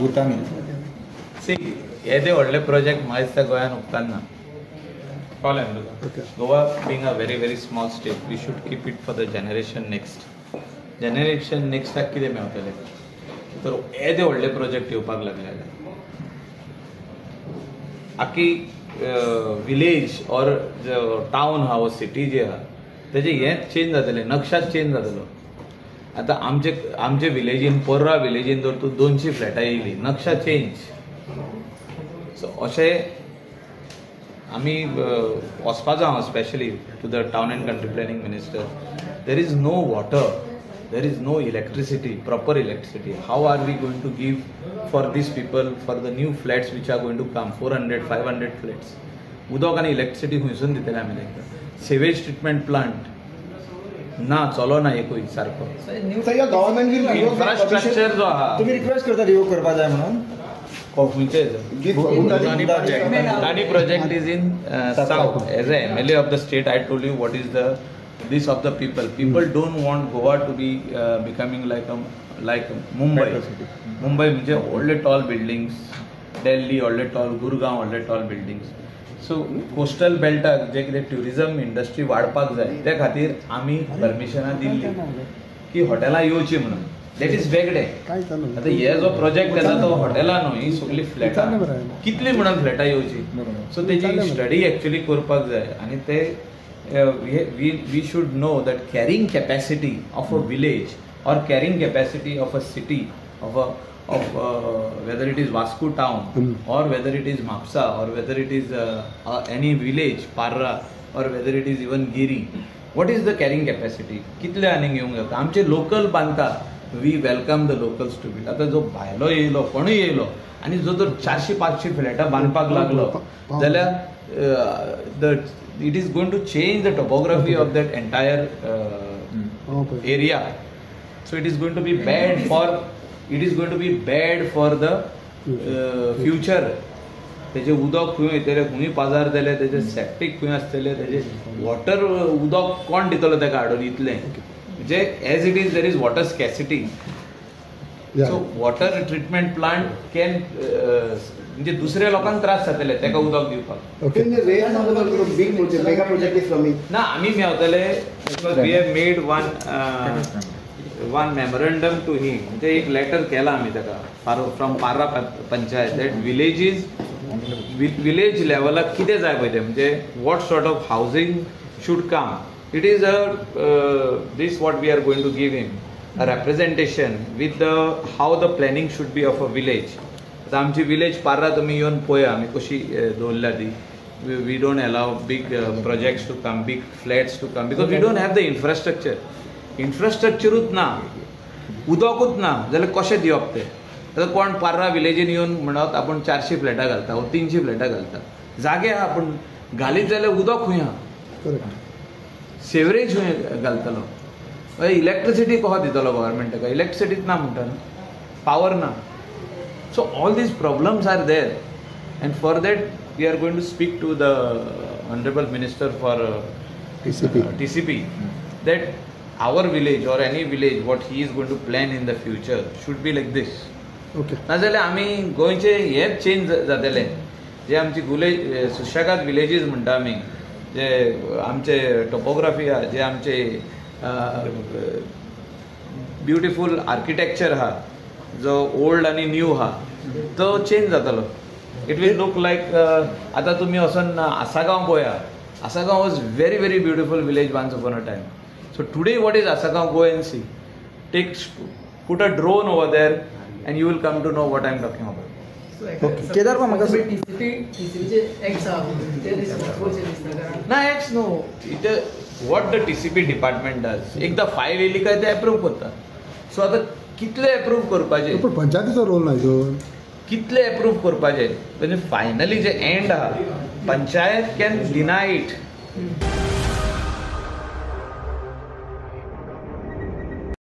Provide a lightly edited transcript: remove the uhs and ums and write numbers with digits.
भूतानी सी येदे व्हडले प्रोजेक्ट मायज त्या गोंयान उपकारना. कळ्ळें तुका? Goa being a very small state, we should keep it for the generation next. Generation नेक्स्टाक कितें मेळटलें तर येदे व्हडले प्रोजेक्ट येवपाक लागले. आख्खी विलेज और टावन आहा वो सिटी जी आहा तेजें हें चेंज जातलें, नक्षाच चेंज जातलो. आतां आमचे विलेजीन पर्रा विलेजीन जर तूं 200 फ्लॅटां येयलीं, नक्षा चेंज. सो अशें आमी वचपाचो हांव specially to the town and country planning minister. There is no water, there is no electricity, proper electricity. How are we going to give for these people, for the new flats which are going to come, 400, 500 flats? उदक आनी electricity खंयसून दितले आमी तांकां? Savage treatment plant ना, चलो ना एकूय सारको. गव्हर्नमेंट इन्फ्रास्ट्रक्चर जो आहा तुम्ही रिक्वेस्ट करता रिव्यू करपा जाय म्हणून. खंयचे Adani project is in south. As a MLA of the state, I told you what is the this of the people. People don't want Goa to be becoming like Mumbai. Mumbai म्हणजे व्हडले tall buildings, Delhi व्हडले toll, Gurgaon व्हडले tall buildings. सो coastal बेल्टाक जे कितें tourism industry वाडपाक जाय त्या खातीर आमी परमिशनां दिल्ली की हॉटेलां येवची म्हणून. दॅट इज वेगळें. आतां हे जो प्रोजेक्ट येता तो हॉटेलां न्हू, ही सगळी फ्लॅटां कितली म्हणून फ्लॅटां येवची. सो तेजी स्टडी एक्चुअली करपाक जाय. आनी ते we should know that carrying capacity of a village or carrying capacity of a city of whether it is Vasco town or whether it is Mapsa or whether it is any village Parra or whether it is even Giri, what is the carrying capacity? कितले आनीक येवंक जाता? आमचे local बांदता, we welcome the locals to build. आता जो भायलो येयलो कोणूय येयलो आनी जो जर 400-500 फ्लॅटां बांदपाक लागलो जाल्यार it is going to change the topography of that entire area. So it is going to be bad for the future. तेजे उदक खंय येतले, खंय पाजार जाले, तेजे सेप्टीक खंय आसतले, तेजे वॉटर उदक कोण दितलो तेका हाडून इतलें. म्हणजे as it is there is water scarcity. So water treatment plant can म्हणजे दुसऱ्या लोकांक त्रास जातले तेका उदक दिवपाक. ना आमी मेवतले. We have made one memorandum to him. म्हणजे एक लेटर केला आमी तेका from Parra panchayat that village लेवलाक कितें जाय पळय तें म्हणजे what sort of housing should come. It is this what we are going to give him a representation with the how the planning should be of a village. आता आमची village Parra तुमी येवन पळया आमी कशी दवरल्या ती. We don't allow big projects to come, big flats to come because we don't have the infrastructure. इन्फ्रास्ट्रक्चरूच ना, उदकूच ना जाल्यार कशें दिवप तें. आतां कोण पार्रा विलेजीन येवन म्हणत आपण 400 फ्लॅटां घालता वा 300 फ्लॅटां घालता. जागे आहा पूण घालीत जाल्यार उदक खंय आहा, सेवरेज खंय घालतलो, इलेक्ट्रिसिटी कहो दितलो गव्हर्मेंट ताका. इलेक्ट्रिसिटीच ना म्हणटा न्हू, पावर ना. So all these problems are there and for that we are going to speak to the honourable minister for TCP that our village or any village what he is going to plan in the future should be like this. नाजाल्यार आमी गोंयचे हेच change जातले. जे आमची सुशेगाद villages म्हणटा आमी, जे आमचे topography आहा, जे आमचे ब्युटिफूल आर्किटेक्चर आहा, जो ओल्ड आनी न्यू आहा तो चेंज जातलो. इट वील लूक लायक आतां तुमी वचून आसागांव पळया. Assagao was very very beautiful village once upon a time. So today what is Assagao? Go and see. Put a drone over there and you will come to know what I am talking about. केदार म्हाका ना एक्स know it what the TCP department does. एकदा फायल येयली काय ते approve करता. सो आतां कितले अप्रूव्ह करपाचे? पण पंचायतीचो रोल नाही तो. कितले अप्रूव्ह करपाचे म्हणजे फायनली जे एंड आहा पंचायत कॅन डिनाय इट.